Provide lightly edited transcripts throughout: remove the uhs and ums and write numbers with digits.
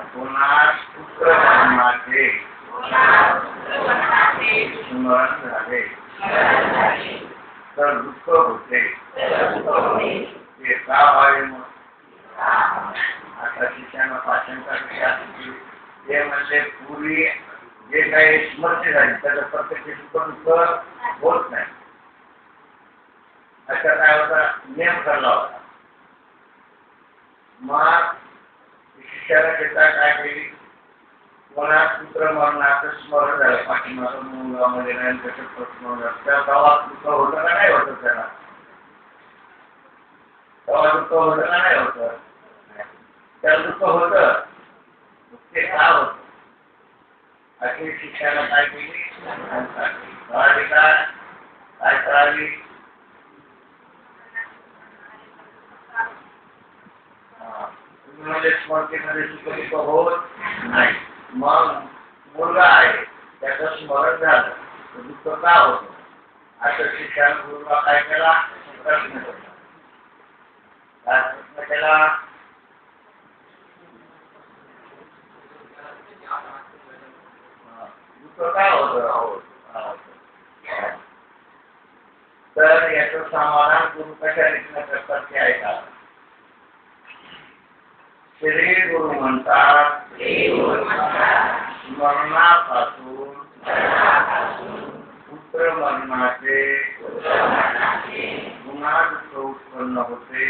पुन्हा पुत्रमरणाचे स्मरण झाले तर दुःख होते ते का व्हावे मग आता शिष्यानं पाचनचा विचार ते म्हणजे पूर्वी जे काही स्मृती झाली त्याचं प्रत्यक्ष सुख दुःख होत नाही अशा काय होता नियम ठरला होता. मग शिष्याला घेता काय केली कोणा पुत्र मरणाचं स्मरण झालं पाठीमागं मुलामध्ये नाही त्याचं प्रश्न त्या गावात दुःख होतं का नाही होतं त्याला तेव्हा दुःख होतं का नाही होतं त्याला दुःख होतं ते का होतं अशी शिक्षाला काय केली कळाली काय कळाली म्हणजे स्मृतीमध्ये सुखदुःख होत नाही. मग मुलगा आहे त्याचं स्मरण झालं तर दुःख का होतं असं शिक्षण गुरुला काय केला प्रश्न केला काय प्रश्न केला दुःख का होतं तर याचं समाधान गुरु कशा रीतीने करतात ते ऐका. श्री गुरु म्हणतात स्मरणापासून पुत्र मरणाचे पुन्हा दुःख उत्पन्न होते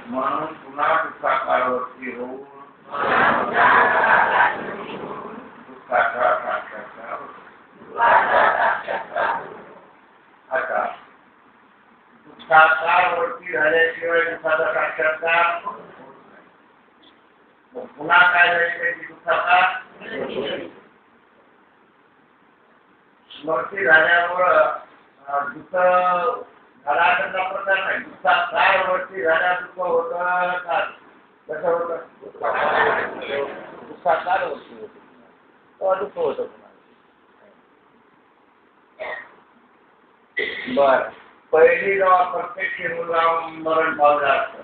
म्हणून पुन्हा दुःखाकारवरती होऊन दुःखाचा साक्षात्कार होतो. आता दुःखाकार वरती झाल्याशिवाय दुःखाचा साक्षात्कार पुन्हा काय झाले दुःखाचा स्मृती झाल्यामुळं दुःख झाला त्याचा प्रकार नाही. दुःखाकार वरती झाल्या दुःख होत का कसं होत दुःखाकार वरती होत तेव्हा दुःख होत. बर पहिली जेव्हा प्रत्यक्ष मुलगा मरण पावलं असतं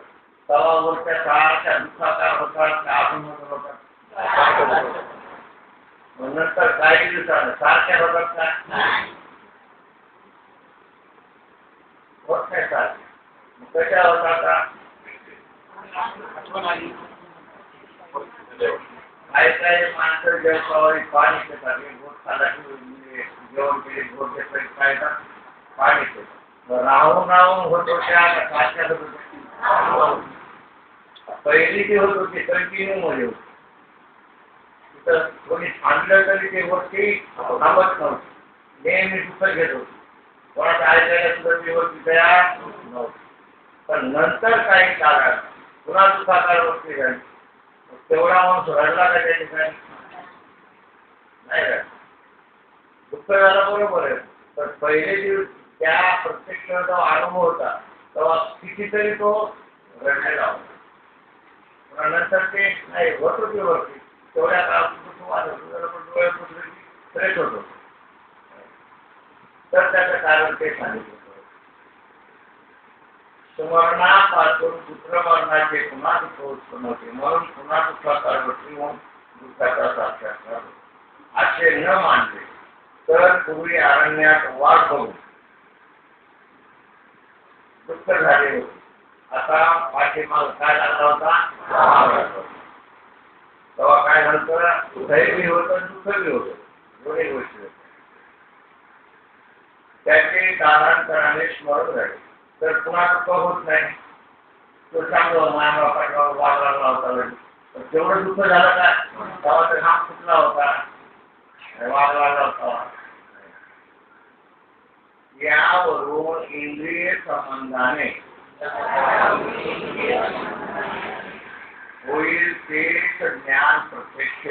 तेव्हा वरच्या काळाच्या दुःखाकार होतात का आपण होतात नंतर काही दिवसानं सारख्या होतात का होत नाही सारख्या कशा होतात का काही माणसं जेवणावर पाणी पितात गोट खाला जेवण केले गोट घेतलं काय पाणी पितात राहून होत होत्या सारख्या होत होत्या पहिली जी होत होती कंटिन्यू मध्ये होती तिथं कोणी थांबलं तरी ते गोष्टी थांबत नव्हती नेहमी दुःख घेत होती कोणाचं ऐकायला सुद्धा ती गोष्टी तयार नव्हती. पण नंतर काही काळात पुन्हा दुःखाकार गोष्टी झाली तेवढा माणूस रडला का त्या ठिकाणी नाही का दुःख झाला बरोबर आहे पण पहिले दिवस त्या प्रत्यक्ष जो अनुभव होता तेव्हा कितीतरी तो रडलेला होता पुन्हा नंतर ते नाही होत होती वरती तेवढ्या काळात डोळे पुसले फ्रेश होत होतो तर त्याचं कारण ते सांगितलं स्मरणापासून पुत्र मरणाचे पुन्हा दुःख उत्पन्न होते म्हणून पुन्हा दुःखाकार गोष्टी होऊन दुःखाचा साक्षात्कार असे न मानले तर पूर्वी अरण्यात वाट बघून दुःख झाले होते. आता पाठीमाग काय लागला होता तेव्हा काय झालं धैर्य होतं दुःखही होतं दोन्ही गोष्टी होत्या त्याचे कालांतराने स्मरण झाले तर पुन्हा दुःख होत नाही. तो सांगतो माझ्या बापाच्या वाद लागला होता तेवढं दुःख झालं का तेव्हा तर हा फुटला होता वाद लागला होता. यावरून इंद्रिय संबंधाने होईल तेच ज्ञान प्रत्यक्ष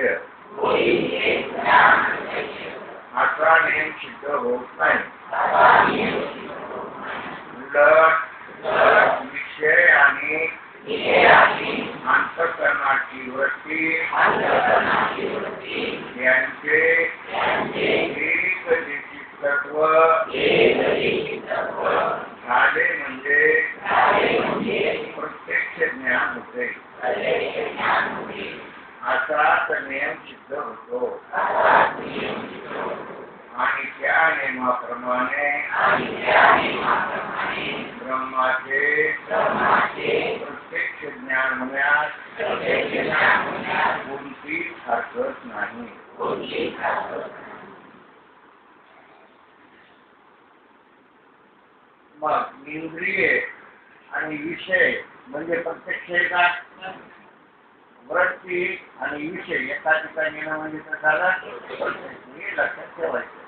असा नेम सिद्ध होत नाही. उलट विषय आणि अंतःकरणाची वृत्ती यांचे एक तत्व झाले म्हणजे प्रत्यक्ष ज्ञान ब्रह्माचे प्रत्यक्ष ज्ञान होण्यास कोणतीच हरकत नाही. मग इंद्रिये आणि विषय म्हणजे प्रत्यक्ष का? वृत्ती आणि विषय एका ठिकाणी येणं म्हणजे कशाला? हे लक्षात ठेवायचं.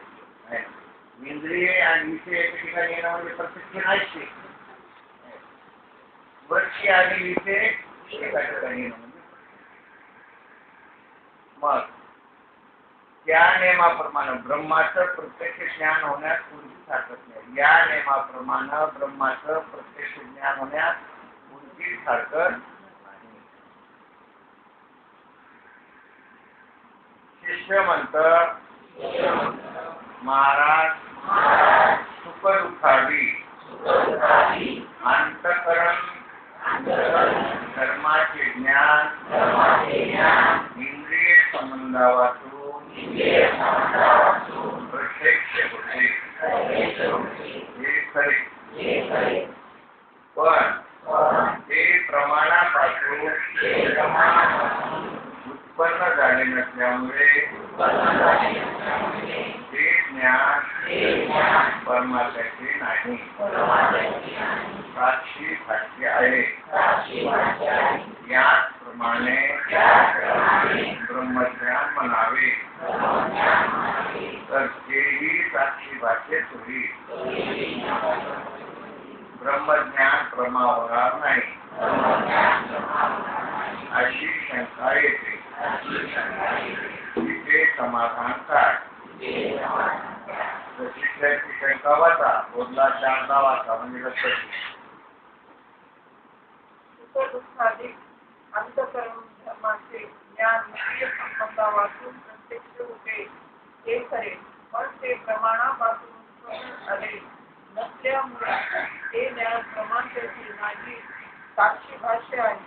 इंद्रिये आणि विषय एका ठिकाणी येणं म्हणजे प्रत्यक्ष नाही. वृत्ती आणि विषय एका ठिकाणी येणं म्हणजे मग त्या नेमाप्रमाणे ब्रह्माचं प्रत्यक्ष ज्ञान होण्यास कोणतीच हरकत नाही. या नेमाप्रमाणे ब्रह्माचं प्रत्यक्ष ज्ञान होण्यास कोणतीच हरकत नाही. शिष्य म्हणतं महाराज सुख दुःखादी अंतःकरण धर्माचे ज्ञान इंद्रिय संबंधावातून प्रत्यक्ष होते हे खरे. पण ते प्रमाणापासून उत्पन्न झाले नसल्यामुळे ते ज्ञान परमात्म्याचे नाही. साक्षी भाष्य आहे. याचप्रमाणे ब्रह्मज्ञान म्हणावे तर तेही साक्षी भाष्यच होईल. ब्रह्मज्ञान प्रमा होणार नाही अशी शंका येते. तिथे समाधान काय? शिष्याची शंका वाचा. बोधला 4दा वाचा म्हणजे लक्षात. अंतःकरण धर्माचे ज्ञान इंद्रिय संबंधावातून प्रत्यक्ष होते हे खरे. पण ते प्रमाणापासून उत्पन्न झाले नसल्यामुळे ते ज्ञान प्रमाणाचे नाही. साक्षी भाष्य आहे.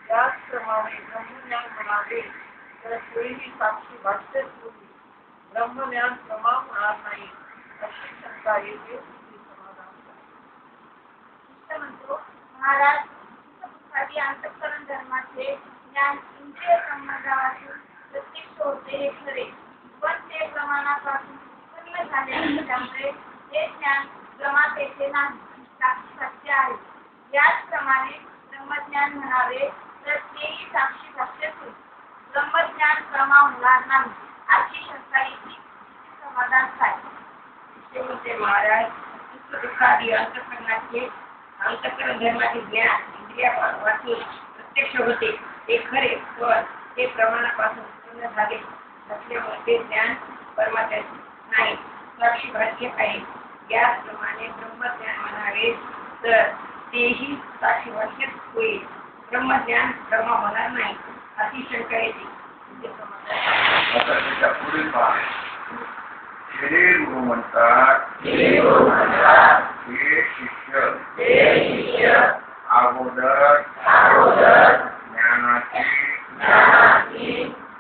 त्याचप्रमाणे ब्रह्मज्ञान म्हणावे तर तेही साक्षी भाष्यच होईल. ब्रह्मज्ञान प्रमा होणार नाही अशी शंका येते. महाराज अंतःकरण धर्माचे ज्ञान इंद्रिय संबंधापासून प्रत्यक्ष होते हे खरे. पण ते प्रमाणापासून उत्पन्न झाले नसल्यामुळे ते ज्ञान प्रमातेचे नाही. साक्षी भाष्य आहे. याचप्रमाणे ब्रह्मज्ञान म्हणावे तर तेही साक्षी भाष्यच होईल. ब्रह्मज्ञान प्रमा होणार नाही अशी शंका येते. समाधान काय? ते महाराज दुःखादी अंतःकरणाचे अंतःकरण धर्माचे ज्ञान इंद्रियापासून प्रत्यक्ष होते ते खरे. पण ते प्रमाणापासून उत्पन्न झाले नसल्यामुळे ते ज्ञान परमात्म्याचे नाही. साक्षी भाष्य आहे. याचप्रमाणे ब्रह्मज्ञान म्हणावे तर तेही साक्षी भाष्यच होईल. ब्रह्मज्ञान प्रमा होणार नाही अशी शंका येते. आता त्याच्या पुढील भाग हे गुरु म्हणतात हे शिष्य अगोदर ज्ञानाची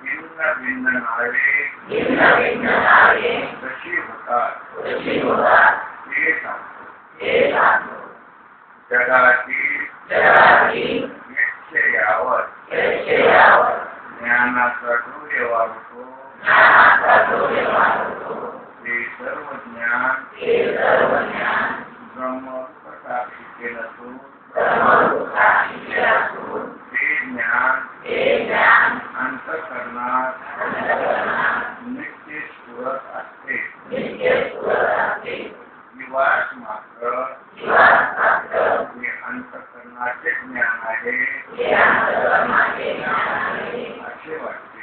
भिन्न भिन्न नावे कशी होतात हे सांगतो. जगाची निश्चयावर ज्ञानाचा डोळे वाढतो. ते सर्व ज्ञान ब्रह्मसाक्षी नसून ते ज्ञान अंतःकरणात नित्य स्फुरत असते. जीवास मात्र हे अंतःकरणाचे ज्ञान आहे असे वाटते.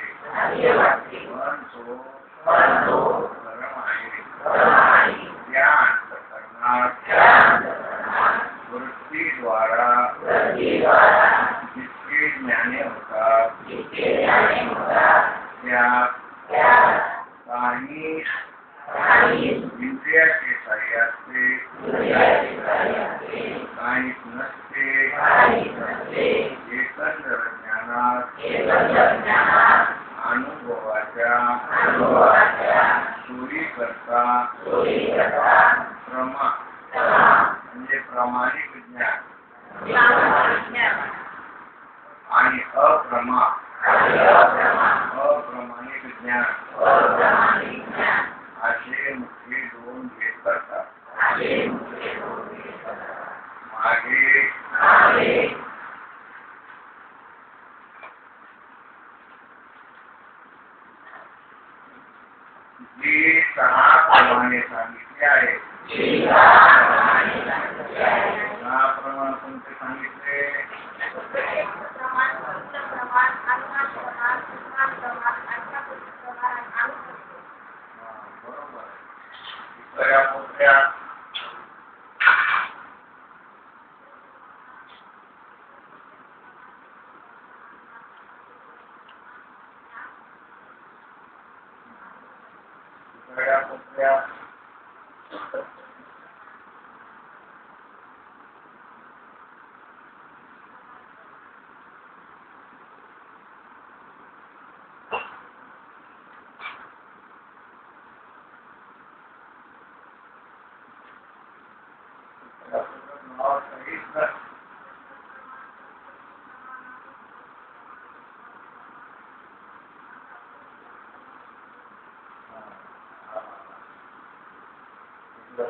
पण तो धर्म आहे. या अंतःकरणात वृत्तीद्वारा जितके ज्ञाने होतात त्यात काही इंद्रियाचे साह्याचे प्रामाणिक ज्ञान ज्ञान आणि अप्रामाणिक ज्ञान असे मुख्य दोन भेद करतात. मागे जी 6 प्रमाणे सांगितले आहे. 6 प्रमाण कोणते सांगितले? प्रमाण, फक्त प्रमाण, अनुमान प्रमाण, अनुमान प्रमाण, आज्ञापूर्ती प्रमाण आणि अनुपूर्ती. बरोबर आहे. दुसऱ्या पोथ्या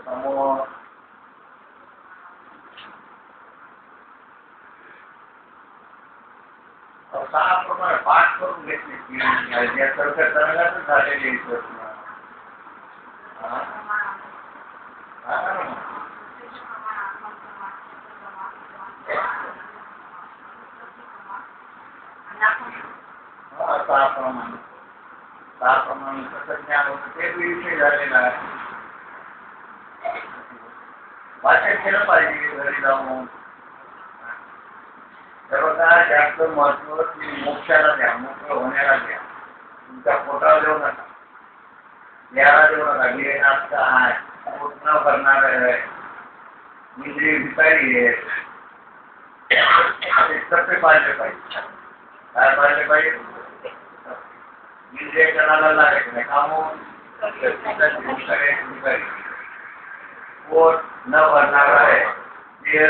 समूह सहा प्रमाणे 5 करून घेतली की या तरंगातच झालेली प्रश्न. सहा प्रमाण कसं ज्ञान होतं ते विषय झालेला आहे. वाचन केलं पाहिजे घरी जाऊन. तर बघा जास्त महत्व की मोक्षाला द्या, मोक्ष होण्याला द्या. तुमच्या पोटाला देऊ नका, याला देऊ नका. गिरेनाथ आहे, पोट न भरणार आहे, इंद्रिय भिकारी आहे. सत्य पाहिजे पाहिजे. काय पाहिजे पाहिजे? इंद्रिय करायला लागायचं नाही. कामून भिकारी पोट न भरणार आहे, देह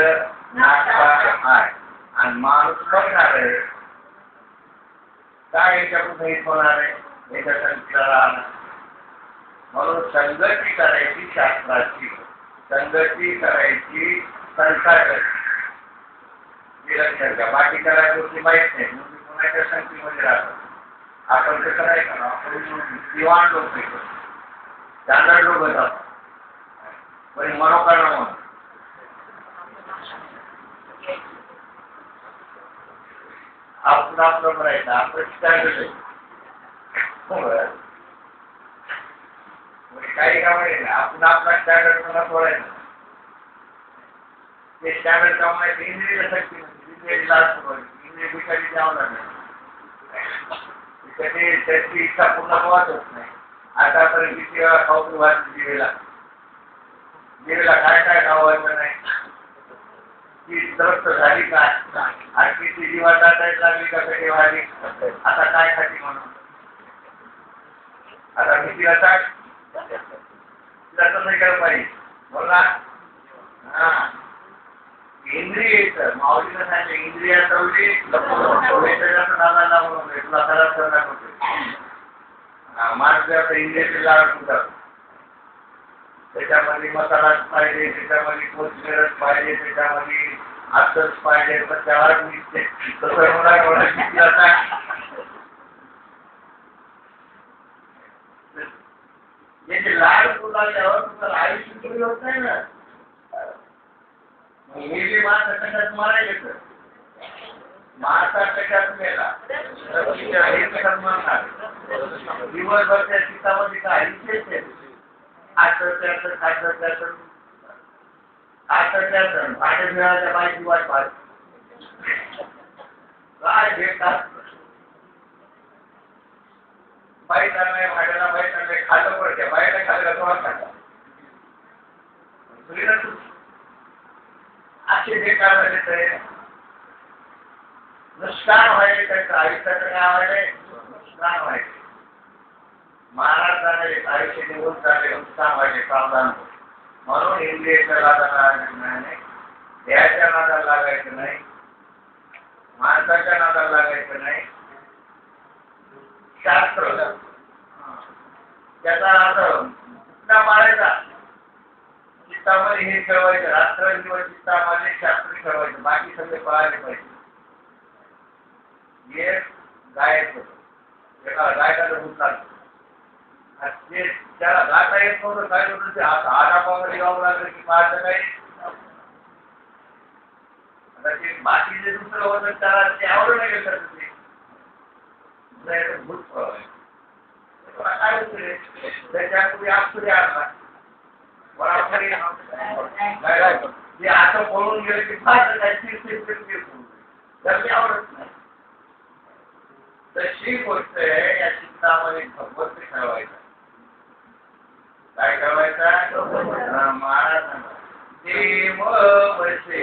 नाचणार आहे आणि माणूस बघणार आहे. काय याच्याकडून हित होणार आहे? याच्या संगतीला राहणार. म्हणून संगती करायची शास्त्राची, संगती करायची संसाराची. लक्षात घ्या. बाकी करायची गोष्टी माहीत नाही म्हणून कोणाच्या संगतीमध्ये राहतो. आपण कसं नाही करा, आपण दिवाण लोक नाही करतो, स्टँडर्ड लोक जातो. पण मनोकारण म्हणून आपण आपलं करायचं, आपण स्टँडर्ड आहे. काही काम नाही, आपण आपला स्टँडर्ड मला सोडायचं. ते स्टँडर्ड काम नाही. इंद्रिय शक्ती इंद्रिय लाज इंद्रिय भिकारी द्यावं लागेल. त्याची इच्छा पूर्ण होतच नाही. आतापर्यंत किती वेळा खाऊन वाचली दिवेला काय काय खावायचं नाही. ती त्रस्त झाली का? आणखी ती जीवा टाकायला लागली का कधी वाढली? आता काय खाती म्हणून? आता मी तिला टाक तिला तसं केलं पाहिजे. बोला हा. इंद्रिय माऊलीला सांगितलं इंद्रिया चवली नाना म्हणून तुला खराब करणार होते. माणसाचं इंद्रियाचे लाड होतात. त्याच्यामध्ये मसालाच पाहिजे, त्याच्यामध्ये कोथिंबीरच पाहिजे, त्याच्यामध्ये आसच पाहिजे. पण त्यावर तसं होणार याचे लाड लागल्यावर तुम्हाला आयुष्य सुरू होत नाही ना. हे जे माणसं कशात मारायचं, माणसा कशात मेला हे कशात मारणार. दिवसभर त्या शेतामध्ये काय विशेष भाटे मिळाल्या बायची वाट पाहत काय भेटतात. बाईक आणलाय भाड्याला, बाईक आणलाय खाल्लं पडते, बाईला खाल्लं तो खाता असे जे काय झाले नुकसान व्हायले. त्यांचं आयुष्याचं काय व्हायले? नुकसान व्हायले. महाराज झाले आयुष्य निघून चालले, नुकसान व्हायचे, सावधान हो. म्हणून इंद्रिय देहाच्या नादाला लागायचं नाही, माणसाच्या नादाला लागायचं नाही. शास्त्र त्याचा अर्थ कुठला मारायचा, चित्तामध्ये हे ठेवायचं, रात्रंदिवस चित्तामध्ये शास्त्र ठेवायचं, बाकी सगळे पळाले पाहिजे. हे गायक होतं, एका गायकाला भूत लागतं. ते त्याला गाता येत नव्हतं, काय होतं ते आडापामध्ये गावं लागलं की पाहायचं काही. आता ते बाकी जे दुसरं होतं त्याला ते आवडलं नाही गेलं ते भूत काय होतं त्याच्यापूर्वी आपुरी आणला ते आता पळून गेलं की पाहायचं काय तर ते आवडत नाही. तशी गोष्ट आहे या चित्तामध्ये भगवंत ठेवायचा. काय ठेवायचा? महाराज देव बसे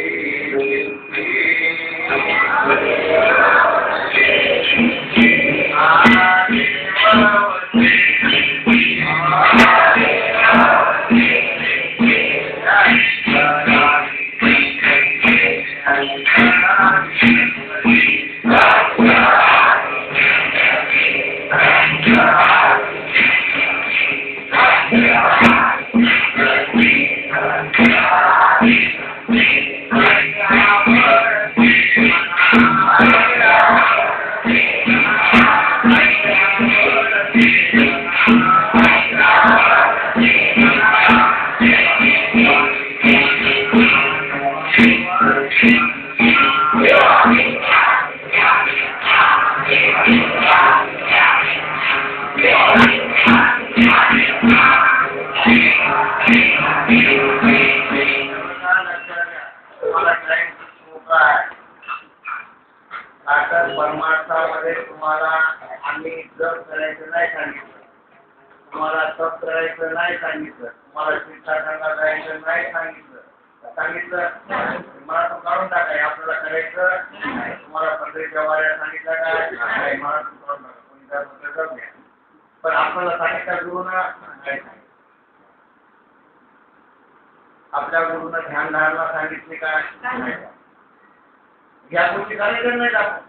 परमार्थामध्ये तुम्हाला आम्ही जप करायचं नाही सांगितलं, तुम्हाला तप करायचं नाही सांगितलं, तुम्हाला तीर्थाटनाला जायचं नाही सांगितलं. मला तो काढून टाकाय आपल्याला करायचं नाही. तुम्हाला पंढरीच्या वाऱ्या सांगितलं काय मला तो काढून टाका, पण आपल्याला सांगितलं गुरुनं नाही सांगितलं. आपल्या गुरुनं ध्यान धारणा सांगितली काय या गोष्टी करायचं नाही. आपण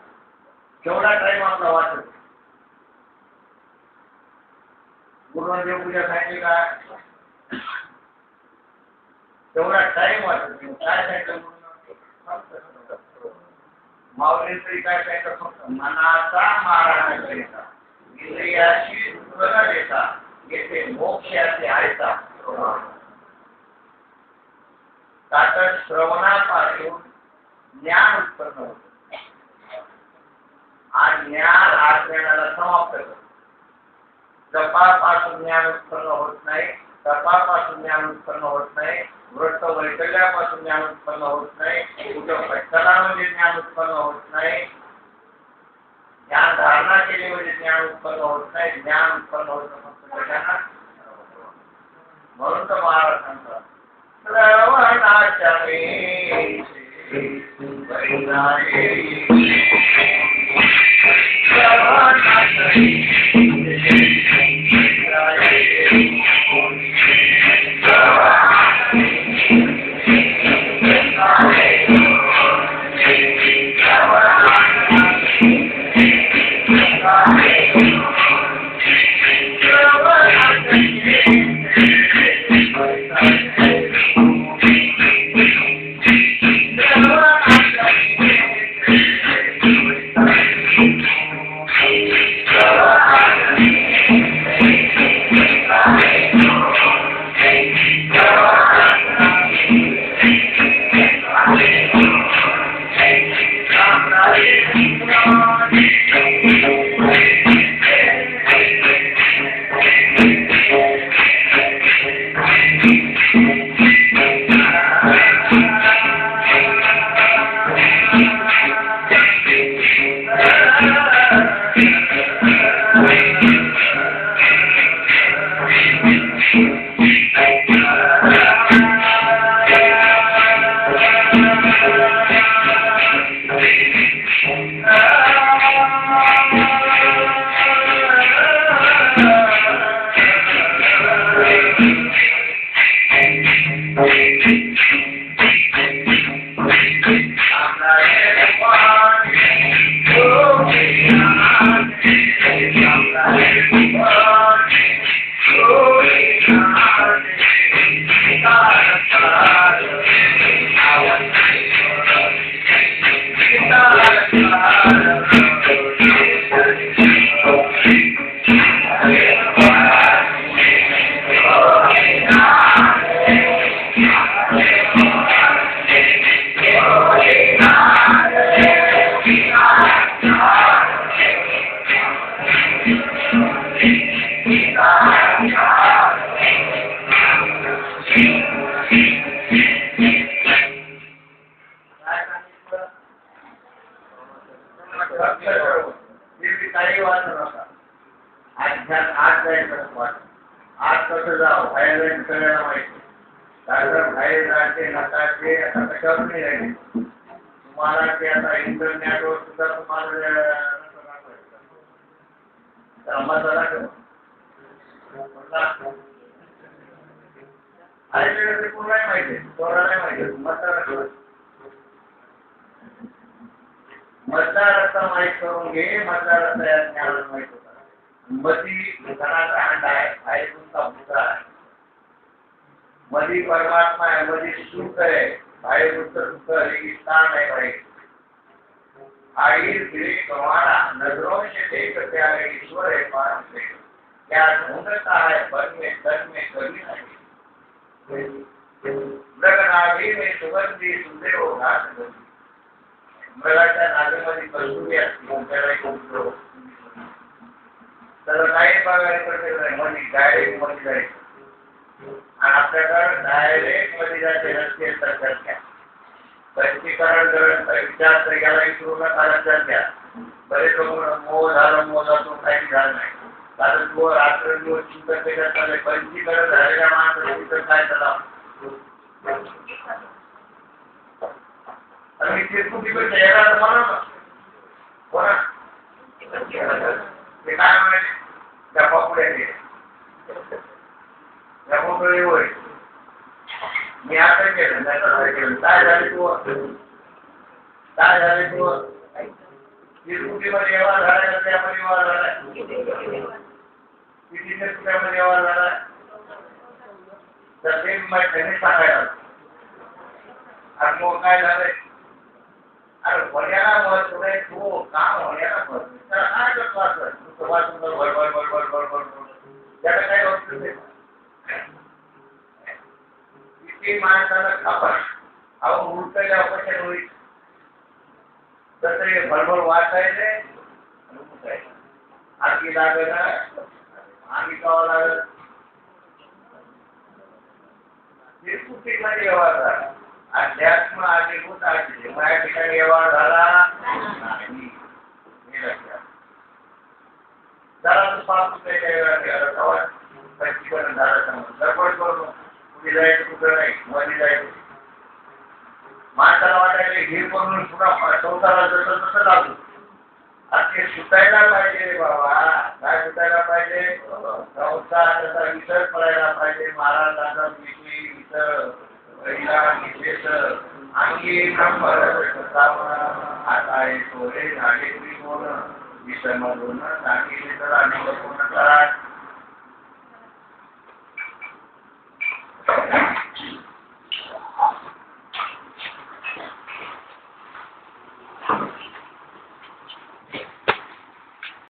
केवढा टाइम आपला वाचत, गुरुवार देवपूजा सांगितली काय तेवढा टाइम वाचत. काय सांगितलं माऊली तरी काय सांगितलं? फक्त मनाचा मारा न करिता, इंद्रियाशी न देता येथे मोक्षाचे आयता. कारण श्रवणापासून ज्ञान उत्पन्न होतं आणि ज्ञान अज्ञानाला समाप्त करतो. जपापासून ज्ञान उत्पन्न होत नाही, तपापासून ज्ञान उत्पन्न होत नाही, वृत्त वैकल्यापासून ज्ञान उत्पन्न होत नाही, कुठं भटकलामध्ये ज्ञान उत्पन्न होत नाही, ज्ञान धारणा केली म्हणजे ज्ञान उत्पन्न होत नाही. ज्ञान उत्पन्न होतं फक्त कशानं? म्हणून तर महाराज सांगतात श्रवणाच्या जायचे नकाशे आता कशावर नाही राहिले. तुम्हाला ते आता इंटरनेटवर सुद्धा तुम्हाला मसाला आईकडे कोण नाही माहिती, कोणाला नाही माहिती मसाला मतदाराचा माहीत करून घे. मतदाराचा ज्ञानाला माहित होता. मधी घराचा अंडा आहे, आई तुमचा पुतळा आहे. मधी परमात्मा आहे, मधी सुख आहे, आई तुमचं सुख रेगिस्तान आहे. भाई आई फिरे गंवारा नजरों से देख प्यारे ईश्वर है पास से क्या ढूंढता है बन में तन में कभी नहीं. मृगनाभी में सुगंधी सुंदर घास बनी. मृगाच्या नागेमध्ये कस्तुरी असते, त्याला एक उपयोग. तर काही बघायला नाही, मध्ये डायरेक्ट मध्ये जायचं. आणि आपल्याकडे डायरेक्ट मध्ये जायचे रस्ते असतात. स्पष्टीकरण करत विचार तर याला विचारून कारण द्या. बरेच मोह झालं, मोजातून काही झालं नाही. कारण तो रात्र दिवस चिंतन त्याच्यात चालले. पंचीकरण झालेल्या माणसाचं चिंतन काय झाला. आणि चिरकुटीकडे यायला तर म्हणा ना कोणा ते काय म्हणाले त्या पापुड्याचे त्या पोटळे होय. मी आता केलं काय झाले तू, काय झाले तू. चिरकुटीमध्ये व्यवहार झाला, त्यामध्ये व्यवहार झाला, किती चिरकुट्यामध्ये व्यवहार झाला. तर ते त्यांनी सांगायला आणि मग काय झालंय. अरे होण्याला महत्व आहे, तो काम होण्याला महत्व. त्याला काय करतो असं सुरुवातीला बडबड बडबड बडबड त्याला काय होत नाही. किती माणसाला खापड अहो उलटायला अपचन होईल. तसं बडबड वाचायचे आणखी लागत आणखी कावा लागत. चिरकुटीमध्ये व्यवहार झाला. अध्यात्म आधीभूत आहे, माझ्या ठिकाणी व्यवहार झाला नाही. जरा तू पाहतो पंचीकरण झालं समज गडबड करू. कुठे जायचं कुठं नाही, मध्ये जायचं. माणसाला वाटायला हे करून पुन्हा संसाराला जसं तसं लागू. आणि ते सुटायला पाहिजे बाबा. काय सुटायला पाहिजे. संसार त्याचा विसर पडायला पाहिजे. महाराजांचा विषयी विसर आणखी आता सोरे झाले त्रिकोण विषमधून सांगितले तर अनेक पूर्ण करा.